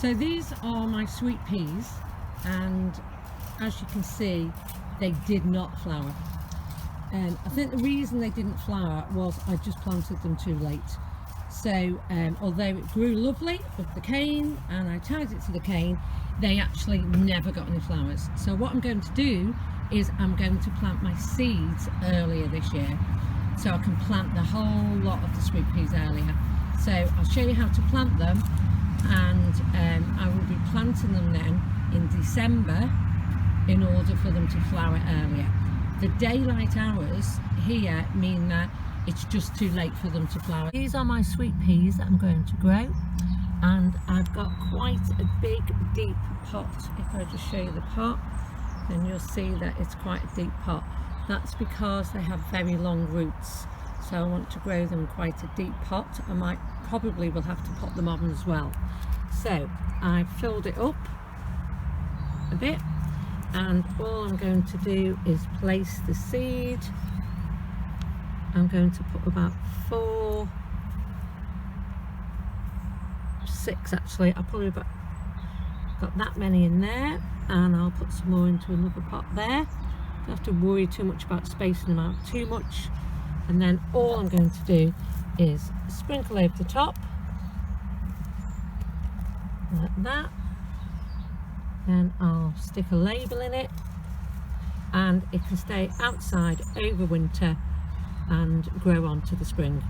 So these are my sweet peas, and as you can see, they did not flower. And I think the reason they didn't flower was I just planted them too late. So although it grew lovely with the cane and I tied it to the cane, they actually never got any flowers. So what I'm going to do is I'm going to plant my seeds earlier this year, so I can plant the whole lot of the sweet peas earlier. So I'll show you how to plant them, and I will be planting them then in December in order for them to flower earlier. The daylight hours here mean that it's just too late for them to flower. These are my sweet peas that I'm going to grow, and I've got quite a big deep pot. If I just show you the pot, then you'll see that it's quite a deep pot. That's because they have very long roots, so I want to grow them in quite a deep pot. I probably will have to pot them on as well. So I've filled it up a bit, and all I'm going to do is place the seed. I'm going to put about 6 actually. I've probably got that many in there, and I'll put some more into another pot there. Don't have to worry too much about spacing them out too much. And then all I'm going to do is sprinkle over the top like that. Then I'll stick a label in it, and it can stay outside over winter and grow on to the spring.